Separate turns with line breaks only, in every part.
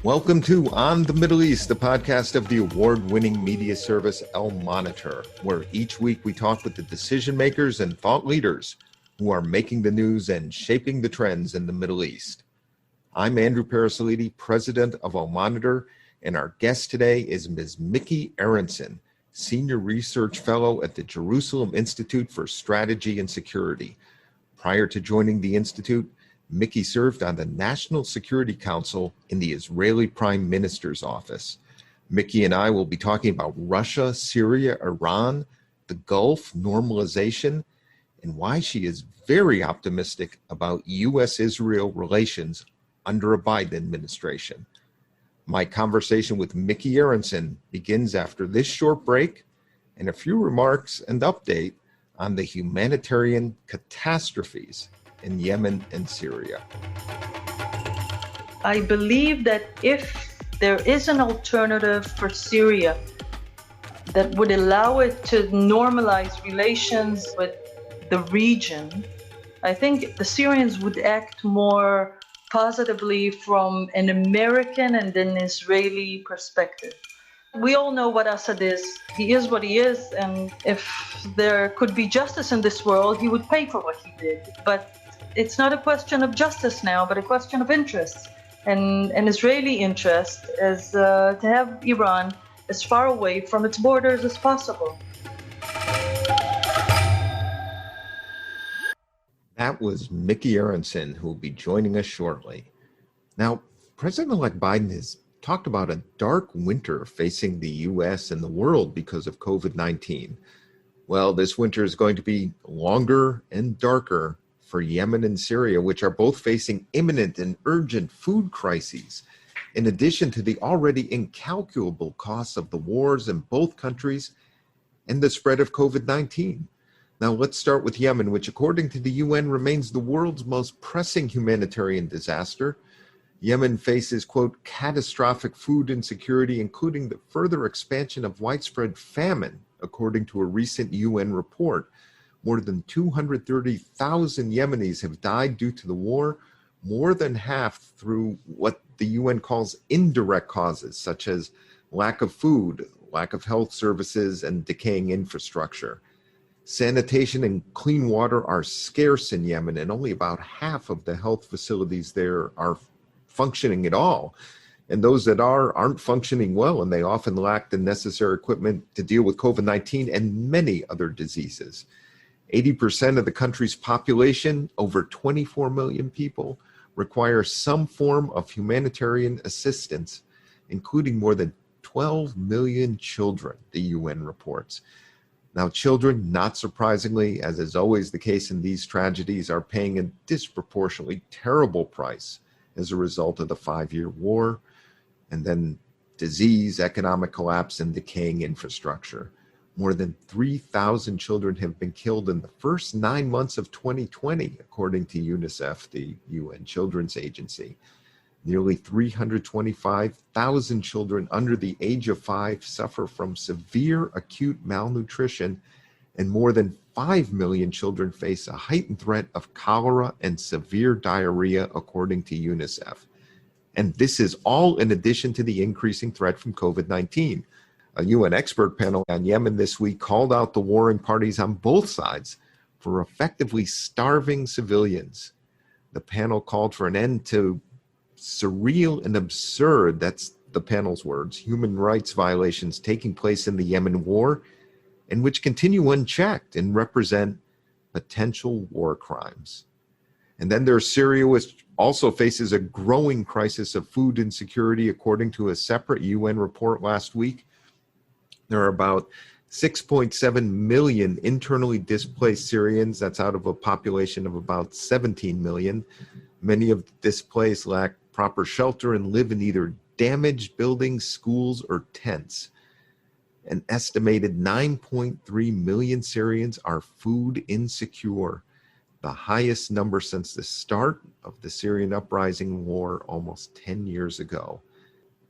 Welcome to On the Middle East, the podcast of the award-winning media service El Monitor, where each week we talk with the decision makers and thought leaders who are making the news and shaping the trends in the Middle East. I'm Andrew Parasolidi, president of El Monitor, and our guest today is Ms. Micky Aharonson, senior research fellow at the Jerusalem Institute for Strategy and Security. Prior to joining the Institute, Micky served on the National Security Council in the Israeli Prime Minister's office. Micky and I will be talking about Russia, Syria, Iran, the Gulf, normalization, and why she is very optimistic about U.S.-Israel relations under a Biden administration. My conversation with Micky Aharonson begins after this short break and a few remarks and update on the humanitarian catastrophes in Yemen and Syria.
I believe that if there is an alternative for Syria that would allow it to normalize relations with the region, I think the Syrians would act more positively from an American and an Israeli perspective. We all know what Assad is. He is what he is, and if there could be justice in this world, he would pay for what he did. But it's not a question of justice now, but a question of interest. And an Israeli interest is to have Iran as far away from its borders as possible.
That was Micky Aharonson, who will be joining us shortly. Now, President-elect Biden has talked about a dark winter facing the U.S. and the world because of COVID-19. Well, this winter is going to be longer and darker for Yemen and Syria, which are both facing imminent and urgent food crises, in addition to the already incalculable costs of the wars in both countries and the spread of COVID-19. Now, let's start with Yemen, which, according to the UN, remains the world's most pressing humanitarian disaster. Yemen faces, quote, catastrophic food insecurity, including the further expansion of widespread famine, according to a recent UN report. More than 230,000 Yemenis have died due to the war, more than half through what the UN calls indirect causes, such as lack of food, lack of health services, and decaying infrastructure. Sanitation and clean water are scarce in Yemen, and only about half of the health facilities there are functioning at all. And those that aren't functioning well, and they often lack the necessary equipment to deal with COVID-19 and many other diseases. 80% of the country's population, over 24 million people, require some form of humanitarian assistance, including more than 12 million children, the UN reports. Now, children, not surprisingly, as is always the case in these tragedies, are paying a disproportionately terrible price as a result of the 5-year war, and then disease, economic collapse, and decaying infrastructure. More than 3,000 children have been killed in the first 9 months of 2020, according to UNICEF, the UN Children's Agency. Nearly 325,000 children under the age of 5 suffer from severe acute malnutrition, and more than 5 million children face a heightened threat of cholera and severe diarrhea, according to UNICEF. And this is all in addition to the increasing threat from COVID-19. A UN expert panel on Yemen this week called out the warring parties on both sides for effectively starving civilians. The panel called for an end to surreal and absurd, that's the panel's words, human rights violations taking place in the Yemen war, and which continue unchecked and represent potential war crimes. And then there's Syria, which also faces a growing crisis of food insecurity, according to a separate UN report last week. There are about 6.7 million internally displaced Syrians. That's out of a population of about 17 million. Many of the displaced lack proper shelter and live in either damaged buildings, schools, or tents. An estimated 9.3 million Syrians are food insecure, the highest number since the start of the Syrian uprising war almost 10 years ago.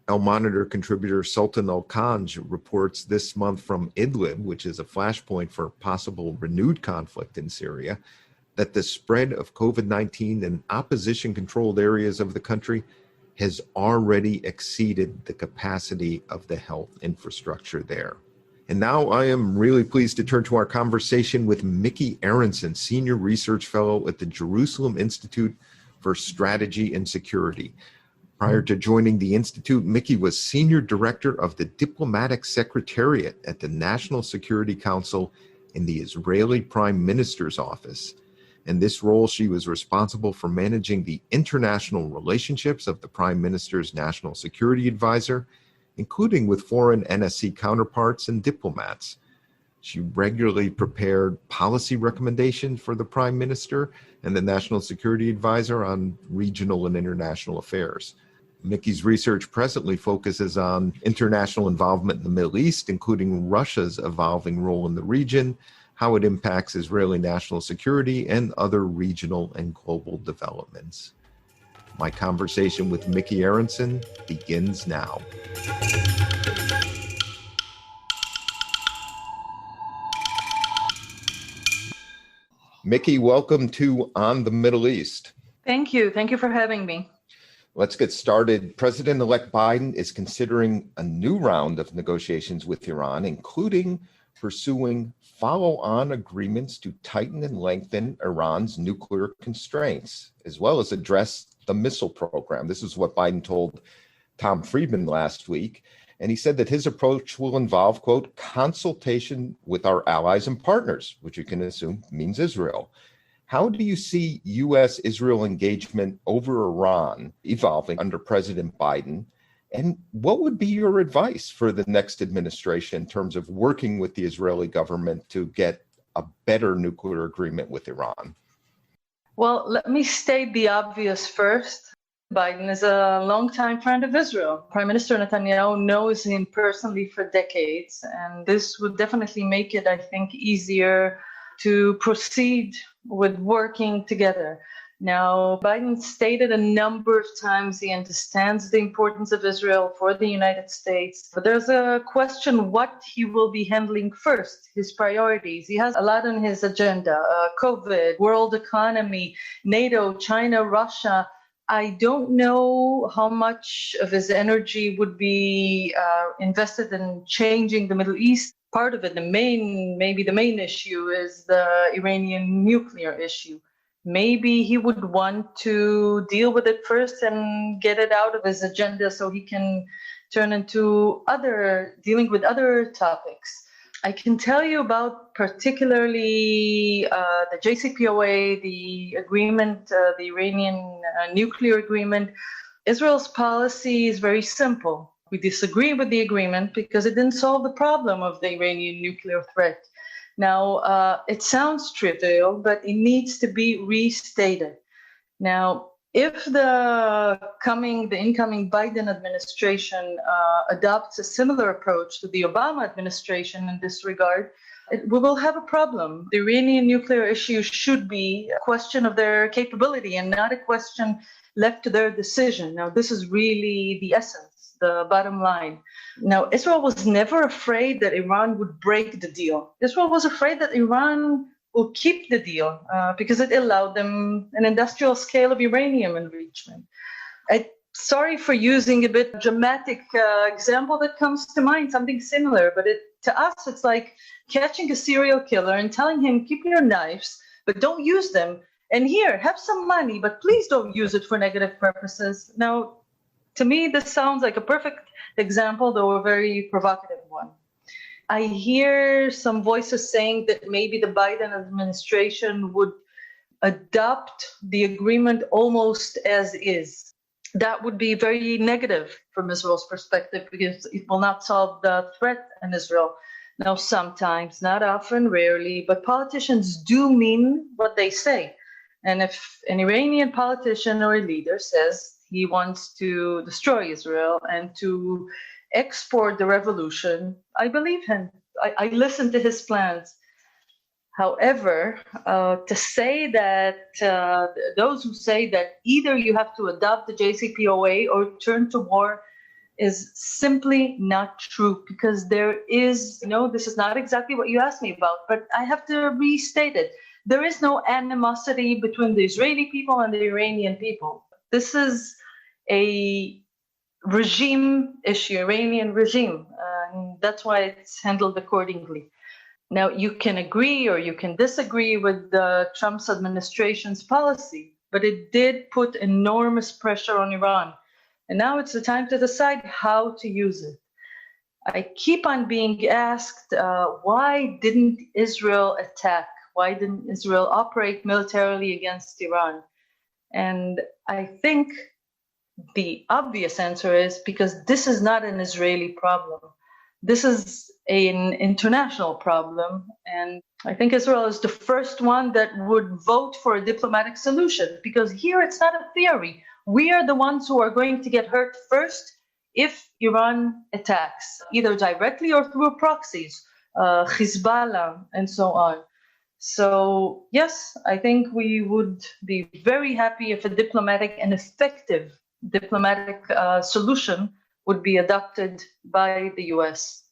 El Monitor contributor Sultan Al-Kanj reports this month from Idlib, which is a flashpoint for possible renewed conflict in Syria, that the spread of COVID-19 in opposition-controlled areas of the country has already exceeded the capacity of the health infrastructure there. And now I am really pleased to turn to our conversation with Micky Aharonson, Senior Research Fellow at the Jerusalem Institute for Strategy and Security. Prior to joining the Institute, Micky was Senior Director of the Diplomatic Secretariat at the National Security Council in the Israeli Prime Minister's office. In this role, she was responsible for managing the international relationships of the Prime Minister's National Security Advisor, including with foreign NSC counterparts and diplomats. She regularly prepared policy recommendations for the Prime Minister and the National Security Advisor on regional and international affairs. Micky's research presently focuses on international involvement in the Middle East, including Russia's evolving role in the region, how it impacts Israeli national security, and other regional and global developments. My conversation with Micky Aharonson begins now. Micky, welcome to On the Middle East.
Thank you. Thank you for having me.
Let's get started. President-elect Biden is considering a new round of negotiations with Iran, including pursuing follow-on agreements to tighten and lengthen Iran's nuclear constraints, as well as address the missile program. This is what Biden told Tom Friedman last week. And he said that his approach will involve, quote, consultation with our allies and partners, which you can assume means Israel. How do you see U.S.-Israel engagement over Iran evolving under President Biden? And what would be your advice for the next administration in terms of working with the Israeli government to get a better nuclear agreement with Iran?
Well, let me state the obvious first. Biden is a longtime friend of Israel. Prime Minister Netanyahu knows him personally for decades, and this would definitely make it, I think, easier to proceed with working together. Now, Biden stated a number of times he understands the importance of Israel for the United States, but there's a question what he will be handling first, his priorities. He has a lot on his agenda, COVID, world economy, NATO, China, Russia. I don't know how much of his energy would be invested in changing the Middle East. Part of it, maybe the main issue is the Iranian nuclear issue. Maybe he would want to deal with it first and get it out of his agenda so he can turn into dealing with other topics. I can tell you about particularly the JCPOA, the agreement, the Iranian nuclear agreement. Israel's policy is very simple. We disagree with the agreement because it didn't solve the problem of the Iranian nuclear threat. Now, it sounds trivial, but it needs to be restated. Now, if the incoming Biden administration adopts a similar approach to the Obama administration in this regard, we will have a problem. The Iranian nuclear issue should be a question of their capability and not a question left to their decision. Now, this is really the essence, the bottom line. Now, Israel was never afraid that Iran would break the deal. Israel was afraid that Iran will keep the deal because it allowed them an industrial scale of uranium enrichment. Sorry for using a bit dramatic example that comes to mind, something similar, but to us, it's like catching a serial killer and telling him, keep your knives, but don't use them. And here, have some money, but please don't use it for negative purposes. Now, to me, this sounds like a perfect example, though a very provocative one. I hear some voices saying that maybe the Biden administration would adopt the agreement almost as is. That would be very negative from Israel's perspective because it will not solve the threat in Israel. Now, sometimes, not often, rarely, but politicians do mean what they say. And if an Iranian politician or a leader says he wants to destroy Israel and to export the revolution, I believe him. I listen to his plans. However, to say that those who say that either you have to adopt the JCPOA or turn to war is simply not true, because there is, this is not exactly what you asked me about, but I have to restate it. There is no animosity between the Israeli people and the Iranian people. This is a regime issue, Iranian regime, and that's why it's handled accordingly. Now, you can agree or you can disagree with Trump's administration's policy, but it did put enormous pressure on Iran. And now it's the time to decide how to use it. I keep on being asked, why didn't Israel attack? Why didn't Israel operate militarily against Iran? And I think the obvious answer is because this is not an Israeli problem. This is an international problem. And I think Israel is the first one that would vote for a diplomatic solution, because here it's not a theory. We are the ones who are going to get hurt first if Iran attacks, either directly or through proxies, Hezbollah, and so on. So yes, I think we would be very happy if a diplomatic and effective diplomatic solution would be adopted by the US.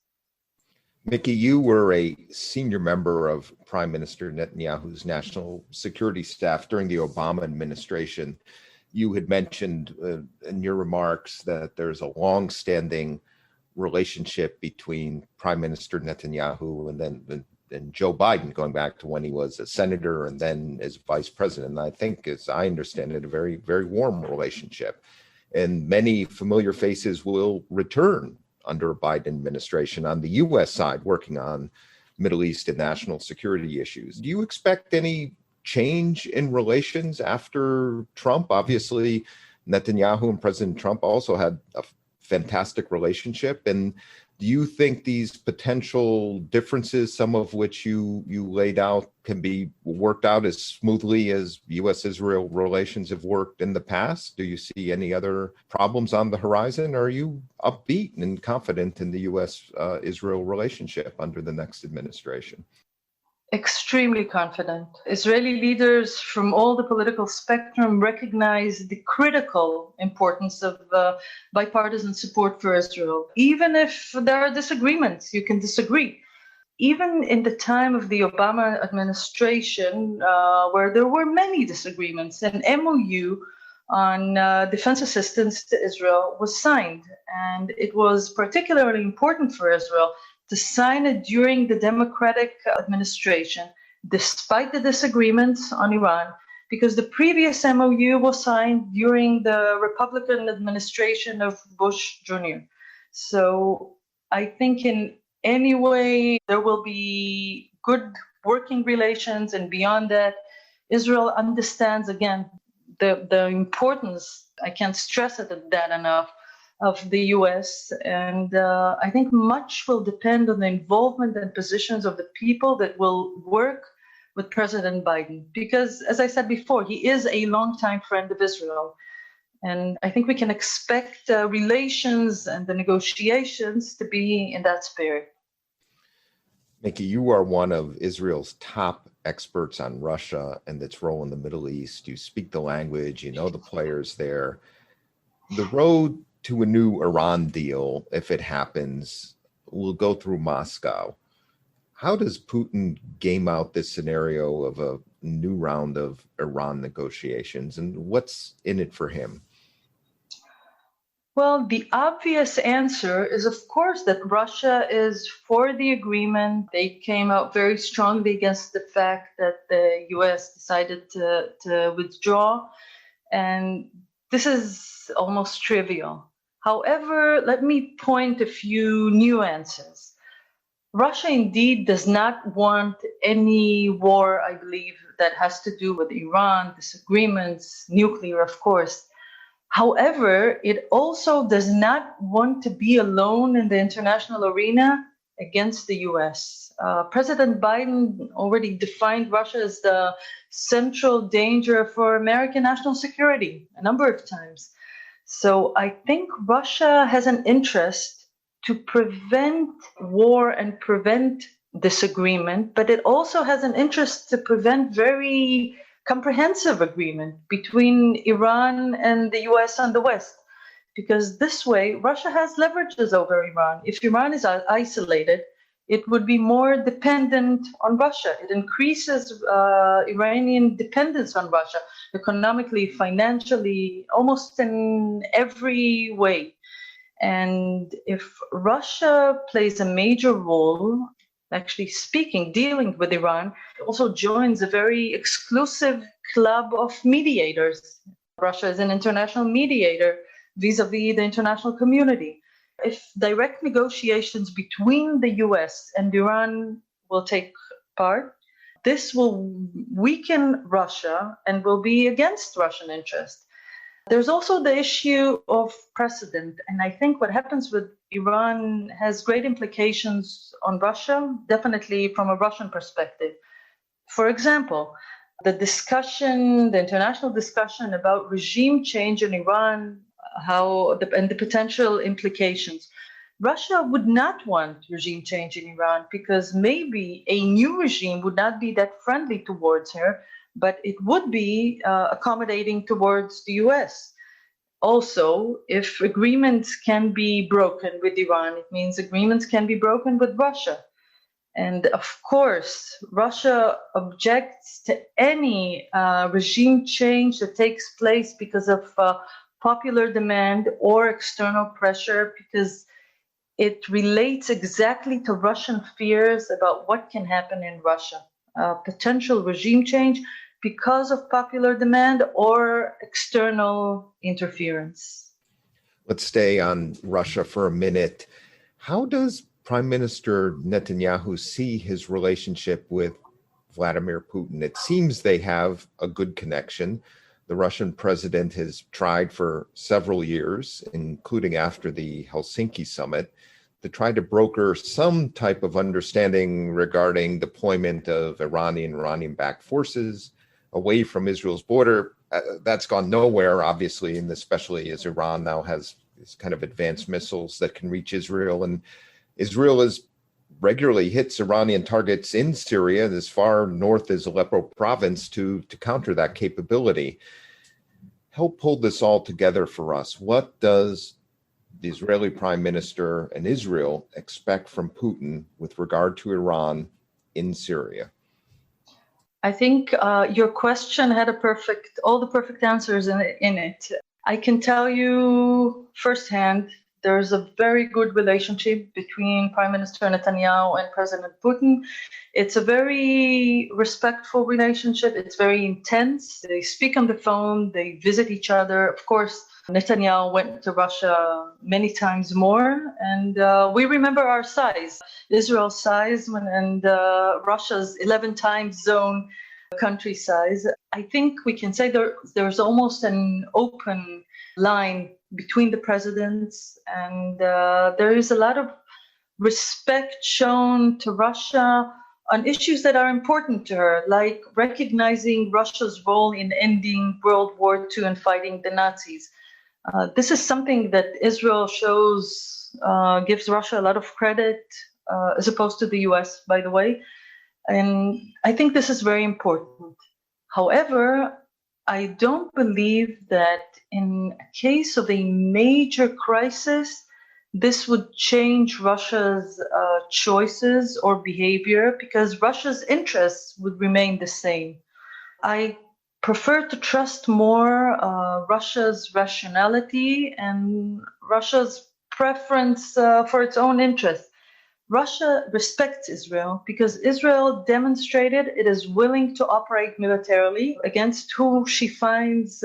Micky, you were a senior member of Prime Minister Netanyahu's national security staff during the Obama administration. You had mentioned in your remarks that there's a long-standing relationship between Prime Minister Netanyahu and Joe Biden, going back to when he was a senator and then as vice president. And I think, as I understand it, a very, very warm relationship. And many familiar faces will return under a Biden administration on the U.S. side, working on Middle East and national security issues. Do you expect any change in relations after Trump? Obviously, Netanyahu and President Trump also had a fantastic relationship. And do you think these potential differences, some of which you laid out, can be worked out as smoothly as U.S.-Israel relations have worked in the past? Do you see any other problems on the horizon? Or are you upbeat and confident in the U.S.-Israel relationship under the next administration?
Extremely confident. Israeli leaders from all the political spectrum recognize the critical importance of bipartisan support for Israel. Even if there are disagreements, you can disagree. Even in the time of the Obama administration, where there were many disagreements, an MOU on defense assistance to Israel was signed. And it was particularly important for Israel to sign it during the Democratic administration, despite the disagreements on Iran, because the previous MOU was signed during the Republican administration of Bush Jr. So I think in any way there will be good working relations, and beyond that, Israel understands, again, the importance, I can't stress it that enough, of the US. And I think much will depend on the involvement and positions of the people that will work with President Biden. Because, as I said before, he is a longtime friend of Israel. And I think we can expect relations and the negotiations to be in that spirit.
Micky, you are one of Israel's top experts on Russia and its role in the Middle East. You speak the language, you know the players there. The road to a new Iran deal, if it happens, will go through Moscow. How does Putin game out this scenario of a new round of Iran negotiations, and what's in it for him?
Well, the obvious answer is, of course, that Russia is for the agreement. They came out very strongly against the fact that the US decided to withdraw, and this is almost trivial. However, let me point a few nuances. Russia indeed does not want any war, I believe, that has to do with Iran, disagreements, nuclear, of course. However, it also does not want to be alone in the international arena against the US. President Biden already defined Russia as the central danger for American national security a number of times. So I think Russia has an interest to prevent war and prevent disagreement, but it also has an interest to prevent very comprehensive agreement between Iran and the US and the West, because this way Russia has leverages over Iran. If Iran is isolated, it would be more dependent on Russia. It increases Iranian dependence on Russia, economically, financially, almost in every way. And if Russia plays a major role, actually speaking, dealing with Iran, it also joins a very exclusive club of mediators. Russia is an international mediator vis-a-vis the international community. If direct negotiations between the US and Iran will take part, this will weaken Russia and will be against Russian interest. There's also the issue of precedent. And I think what happens with Iran has great implications on Russia, definitely from a Russian perspective. For example, the international discussion about regime change in Iran, and the potential implications. Russia would not want regime change in Iran because maybe a new regime would not be that friendly towards her, but it would be accommodating towards the US. Also, if agreements can be broken with Iran, it means agreements can be broken with Russia. And of course, Russia objects to any regime change that takes place because of popular demand or external pressure, because it relates exactly to Russian fears about what can happen in Russia. Potential regime change because of popular demand or external interference.
Let's stay on Russia for a minute. How does Prime Minister Netanyahu see his relationship with Vladimir Putin? It seems they have a good connection. The Russian president has tried for several years, including after the Helsinki summit, to try to broker some type of understanding regarding deployment of Iranian-backed forces away from Israel's border. That's gone nowhere, obviously, and especially as Iran now has these kind of advanced missiles that can reach Israel. And Israel regularly hits Iranian targets in Syria, as far north as Aleppo province, to counter that capability. Help hold this all together for us. What does the Israeli Prime Minister and Israel expect from Putin with regard to Iran in Syria?
I think your question had all the perfect answers in it. I can tell you firsthand, there's a very good relationship between Prime Minister Netanyahu and President Putin. It's a very respectful relationship. It's very intense. They speak on the phone. They visit each other. Of course, Netanyahu went to Russia many times more. And we remember our size, Israel's size, and Russia's 11 times zone country size. I think we can say there's almost an open line between the presidents, and there is a lot of respect shown to Russia on issues that are important to her, like recognizing Russia's role in ending World War II and fighting the Nazis. This is something that Israel gives Russia a lot of credit, as opposed to the US, by the way. And I think this is very important. However, I don't believe that in a case of a major crisis, this would change Russia's choices or behavior, because Russia's interests would remain the same. I prefer to trust more Russia's rationality and Russia's preference for its own interests. Russia respects Israel because Israel demonstrated it is willing to operate militarily against who she finds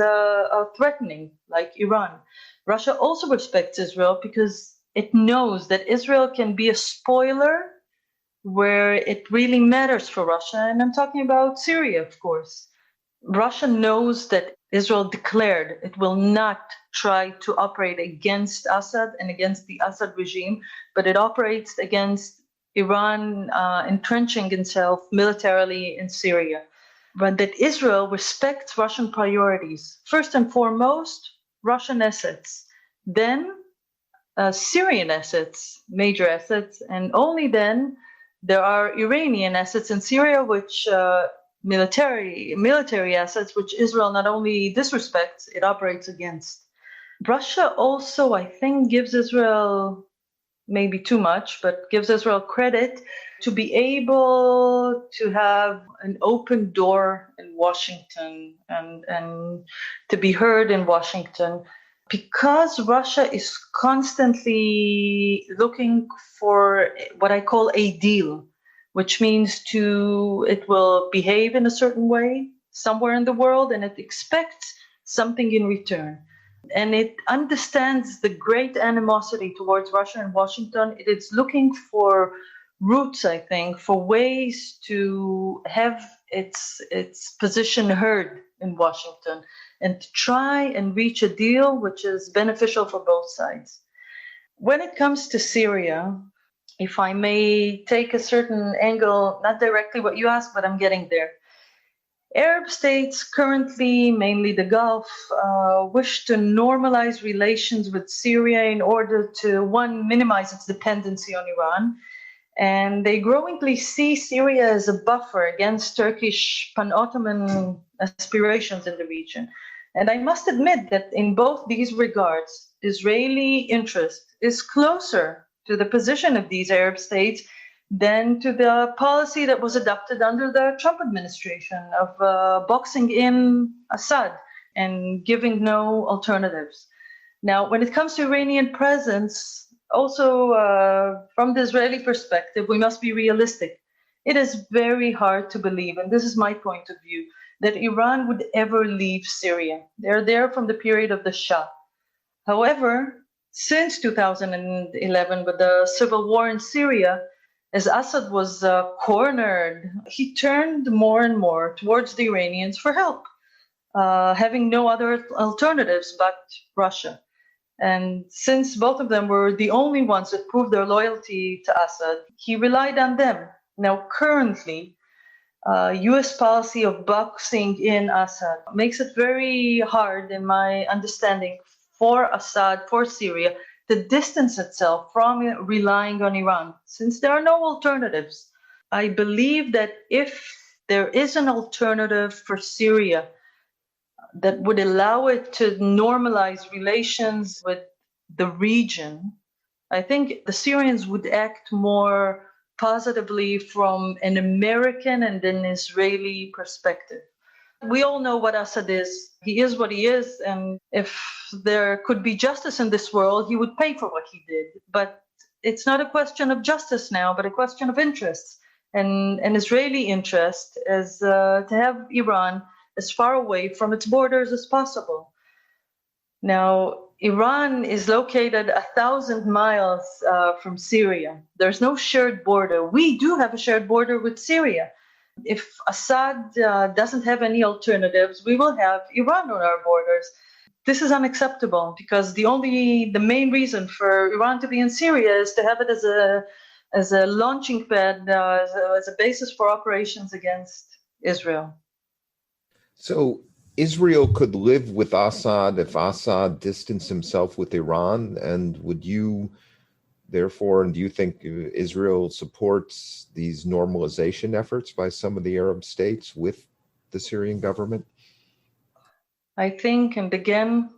threatening, like Iran. Russia also respects Israel because it knows that Israel can be a spoiler where it really matters for Russia. And I'm talking about Syria, of course. Russia knows that Israel declared it will not try to operate against Assad and against the Assad regime, but it operates against Iran entrenching itself militarily in Syria. But that Israel respects Russian priorities. First and foremost, Russian assets. Then Syrian assets, major assets, and only then there are Iranian assets in Syria, which military assets, which Israel not only disrespects, it operates against. Russia also, I think, gives Israel maybe too much, but gives Israel credit to be able to have an open door in Washington and to be heard in Washington, because Russia is constantly looking for what I call a deal, which means it will behave in a certain way somewhere in the world, and it expects something in return. And it understands the great animosity towards Russia and Washington. It is looking for routes, I think, for ways to have its position heard in Washington and to try and reach a deal which is beneficial for both sides. When it comes to Syria, if I may take a certain angle, not directly what you asked, but I'm getting there. Arab states currently, mainly the Gulf, wish to normalize relations with Syria in order to, one, minimize its dependency on Iran. And they growingly see Syria as a buffer against Turkish pan-Ottoman aspirations in the region. And I must admit that in both these regards, Israeli interest is closer to the position of these Arab states than to the policy that was adopted under the Trump administration of boxing in Assad and giving no alternatives. Now, when it comes to Iranian presence, also from the Israeli perspective, we must be realistic. It is very hard to believe, and this is my point of view, that Iran would ever leave Syria. They're there from the period of the Shah. However, since 2011, with the civil war in Syria, as Assad was cornered, he turned more and more towards the Iranians for help, having no other alternatives but Russia. And since both of them were the only ones that proved their loyalty to Assad, he relied on them. Now, currently, US policy of boxing in Assad makes it very hard, in my understanding, for Assad, for Syria, to distance itself from relying on Iran, since there are no alternatives. I believe that if there is an alternative for Syria that would allow it to normalize relations with the region, I think the Syrians would act more positively from an American and an Israeli perspective. We all know what Assad is. He is what he is, and if there could be justice in this world, he would pay for what he did. But it's not a question of justice now, but a question of interests. And an Israeli interest is to have Iran as far away from its borders as possible. Now, Iran is located 1,000 miles from Syria. There's no shared border. We do have a shared border with Syria. If Assad doesn't have any alternatives, we will have Iran on our borders. This is unacceptable, because the main reason for Iran to be in Syria is to have it as a launching pad, as a basis for operations against Israel.
So Israel could live with Assad if Assad distanced himself with Iran, and would you therefore, and do you think Israel supports these normalization efforts by some of the Arab states with the Syrian government?
I think, and again,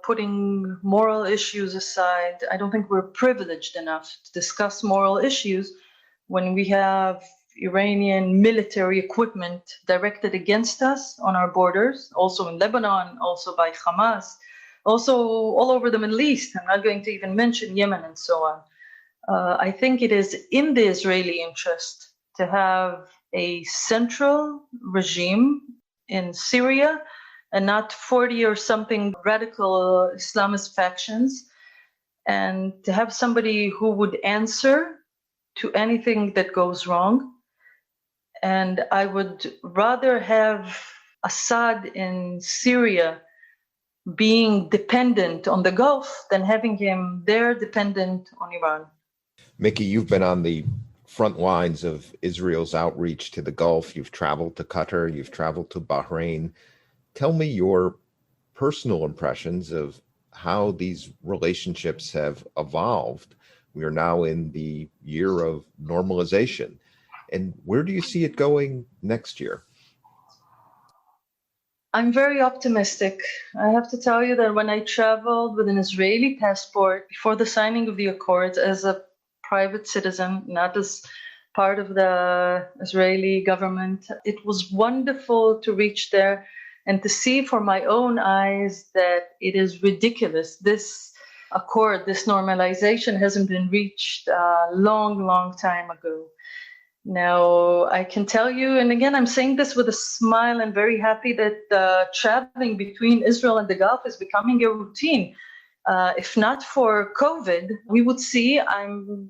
putting moral issues aside, I don't think we're privileged enough to discuss moral issues when we have Iranian military equipment directed against us on our borders, also in Lebanon, also by Hamas, also all over the Middle East. I'm not going to even mention Yemen and so on. I think it is in the Israeli interest to have a central regime in Syria and not 40 or something radical Islamist factions, and to have somebody who would answer to anything that goes wrong. And I would rather have Assad in Syria being dependent on the Gulf than having him there dependent on Iran.
Micky, you've been on the front lines of Israel's outreach to the Gulf. You've traveled to Qatar, you've traveled to Bahrain. Tell me your personal impressions of how these relationships have evolved. We are now in the year of normalization. And where do you see it going next year?
I'm very optimistic. I have to tell you that when I traveled with an Israeli passport before the signing of the accords as a private citizen, not as part of the Israeli government, it was wonderful to reach there and to see for my own eyes that it is ridiculous. This accord, this normalization hasn't been reached a long, long time ago. Now, I can tell you, and again, I'm saying this with a smile and very happy that traveling between Israel and the Gulf is becoming a routine. If not for COVID, we would see, I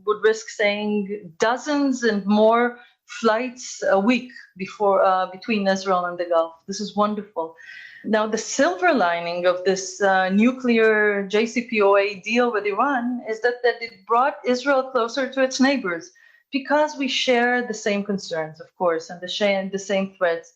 would risk saying, dozens and more flights a week between Israel and the Gulf. This is wonderful. Now, the silver lining of this nuclear JCPOA deal with Iran is that it brought Israel closer to its neighbors, because we share the same concerns, of course, and the same threats.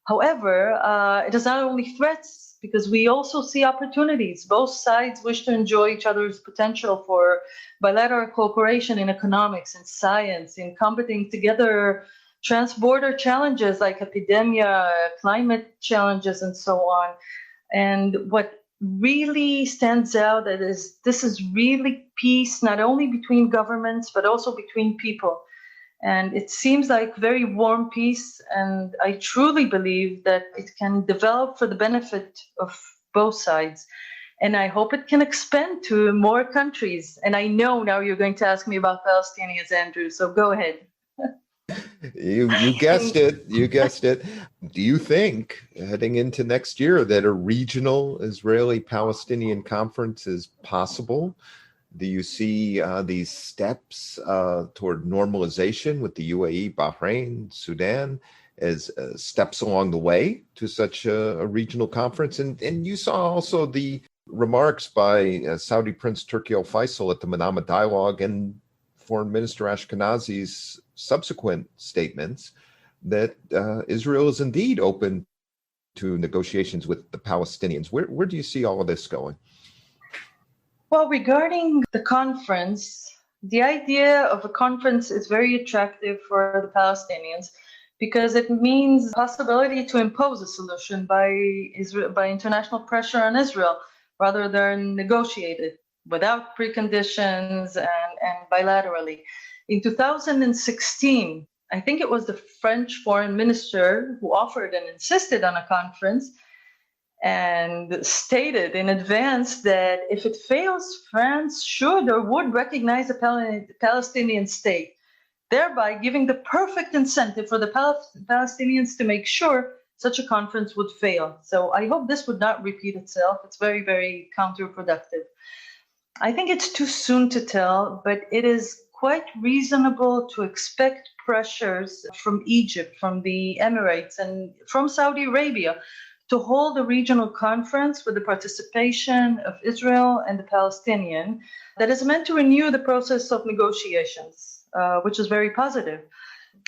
However, it is not only threats, because we also see opportunities. Both sides wish to enjoy each other's potential for bilateral cooperation in economics, in science, in combating together trans-border challenges like epidemia, climate challenges, and so on. And what really stands out that is this is really peace, not only between governments, but also between people. And it seems like very warm peace. And I truly believe that it can develop for the benefit of both sides. And I hope it can expand to more countries. And I know now you're going to ask me about Palestinians, Andrew, so go ahead.
You guessed it. You guessed it. Do you think, heading into next year, that a regional Israeli-Palestinian conference is possible? Do you see these steps toward normalization with the UAE, Bahrain, Sudan as steps along the way to such a regional conference? And you saw also the remarks by Saudi Prince Turki Al Faisal at the Manama Dialogue and Foreign Minister Ashkenazi's subsequent statements that Israel is indeed open to negotiations with the Palestinians. Where do you see all of this going?
Well, regarding the conference, the idea of a conference is very attractive for the Palestinians because it means the possibility to impose a solution by international pressure on Israel rather than negotiate it without preconditions and bilaterally. In 2016, I think it was the French foreign minister who offered and insisted on a conference and stated in advance that if it fails, France should or would recognize a Palestinian state, thereby giving the perfect incentive for the Palestinians to make sure such a conference would fail. So I hope this would not repeat itself. It's very, very counterproductive. I think it's too soon to tell, but it is quite reasonable to expect pressures from Egypt, from the Emirates, and from Saudi Arabia to hold a regional conference with the participation of Israel and the Palestinian that is meant to renew the process of negotiations, which is very positive.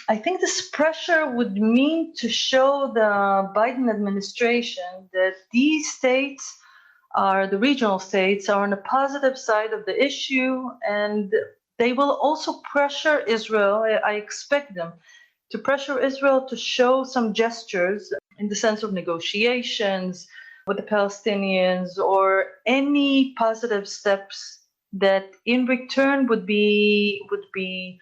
I think this pressure would mean to show the Biden administration that these states the regional states are on the positive side of the issue, and they will also pressure Israel. I expect them to pressure Israel to show some gestures in the sense of negotiations with the Palestinians or any positive steps that in return would be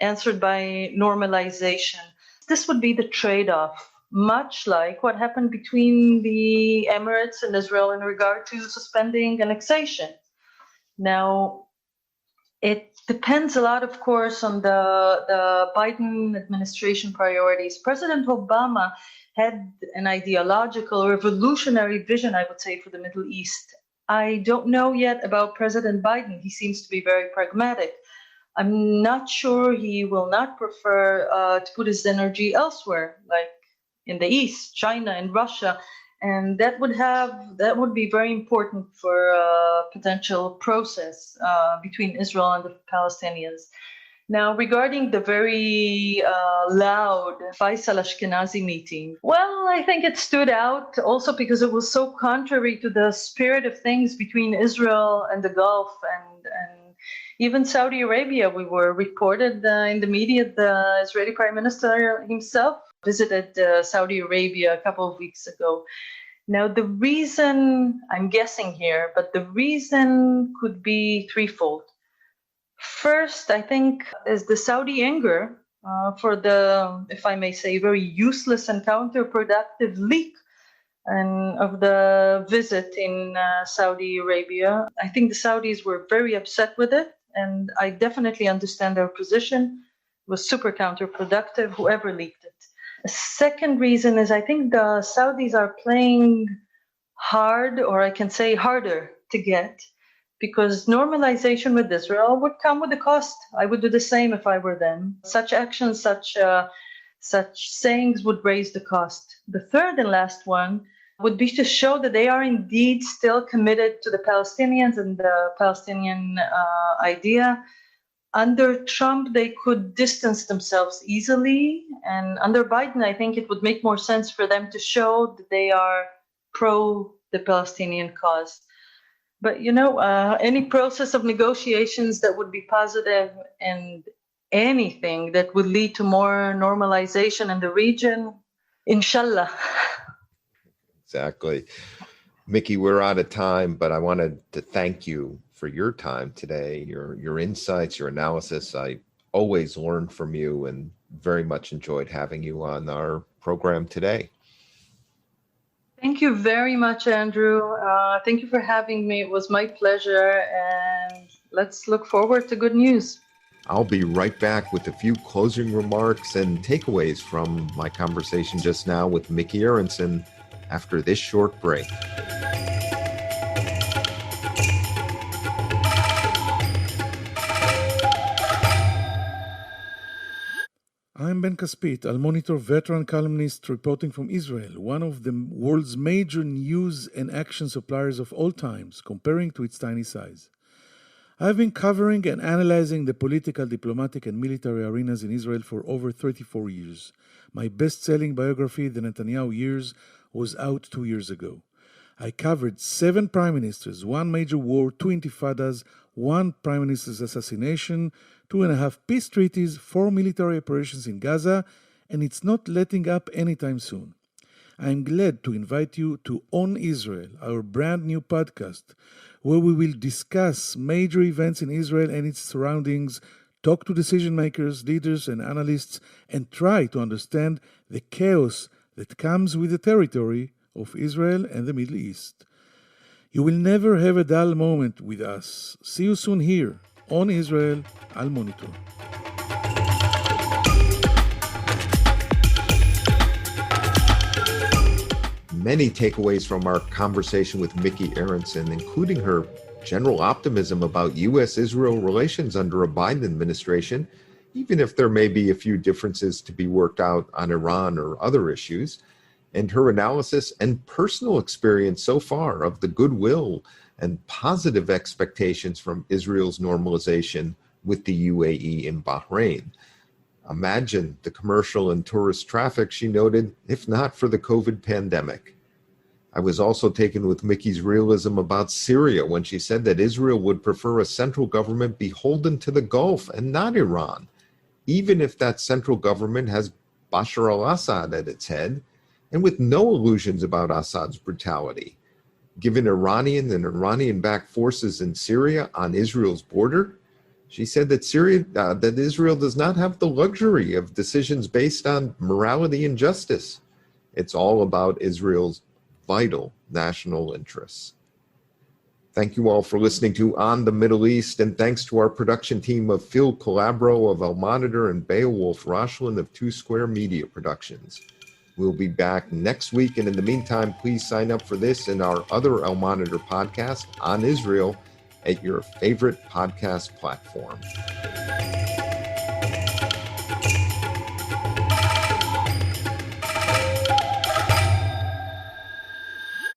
answered by normalization. This would be the trade-off, much like what happened between the Emirates and Israel in regard to suspending annexation. Now, it depends a lot, of course, on the Biden administration priorities. President Obama had an ideological, revolutionary vision, I would say, for the Middle East. I don't know yet about President Biden. He seems to be very pragmatic. I'm not sure he will not prefer to put his energy elsewhere, like in the East, China and Russia. And that would be very important for a potential process between Israel and the Palestinians. Now, regarding the very loud Faisal Ashkenazi meeting, well, I think it stood out also because it was so contrary to the spirit of things between Israel and the Gulf and even Saudi Arabia. We were reported in the media, the Israeli Prime Minister himself visited Saudi Arabia a couple of weeks ago. Now, the reason, I'm guessing here, but the reason could be threefold. First, I think, is the Saudi anger for the, if I may say, very useless and counterproductive leak of the visit in Saudi Arabia. I think the Saudis were very upset with it, and I definitely understand their position. It was super counterproductive, whoever leaked it. The second reason is I think the Saudis are playing hard, or I can say harder to get, because normalization with Israel would come with a cost. I would do the same if I were them. Such actions, such sayings would raise the cost. The third and last one would be to show that they are indeed still committed to the Palestinians and the Palestinian idea. Under Trump, they could distance themselves easily. And under Biden, I think it would make more sense for them to show that they are pro the Palestinian cause. But, any process of negotiations that would be positive and anything that would lead to more normalization in the region, inshallah.
Exactly. Micky, we're out of time, but I wanted to thank you for your time today, your insights, your analysis. I always learn from you and very much enjoyed having you on our program today.
Thank you very much, Andrew. Thank you for having me. It was my pleasure, and let's look forward to good news.
I'll be right back with a few closing remarks and takeaways from my conversation just now with Micky Aharonson after this short break.
I'm Ben Caspit, Al Monitor veteran columnist reporting from Israel, one of the world's major news and action suppliers of all times, comparing to its tiny size. I've been covering and analyzing the political, diplomatic, and military arenas in Israel for over 34 years. My best-selling biography, The Netanyahu Years, was out 2 years ago. I covered 7 prime ministers, 1 major war, 2 intifadas, 1 prime minister's assassination, 2.5 peace treaties, 4 military operations in Gaza, and it's not letting up anytime soon. I'm glad to invite you to On Israel, our brand new podcast, where we will discuss major events in Israel and its surroundings, talk to decision makers, leaders, and analysts, and try to understand the chaos that comes with the territory of Israel and the Middle East. You will never have a dull moment with us. See you soon here on Israel, Al Monitor.
Many takeaways from our conversation with Micky Aharonson, including her general optimism about U.S.-Israel relations under a Biden administration, even if there may be a few differences to be worked out on Iran or other issues, and her analysis and personal experience so far of the goodwill and positive expectations from Israel's normalization with the UAE and Bahrain. Imagine the commercial and tourist traffic, she noted, if not for the COVID pandemic. I was also taken with Micky's realism about Syria when she said that Israel would prefer a central government beholden to the Gulf and not Iran, even if that central government has Bashar al-Assad at its head, and with no illusions about Assad's brutality. Given Iranian and Iranian-backed forces in Syria on Israel's border, she said that that Israel does not have the luxury of decisions based on morality and justice. It's all about Israel's vital national interests. Thank you all for listening to On the Middle East, and thanks to our production team of Phil Calabro of El Monitor and Beowulf Roshland of Two Square Media Productions. We'll be back next week, and in the meantime, please sign up for this and our other El Monitor podcast on Israel at your favorite podcast platform.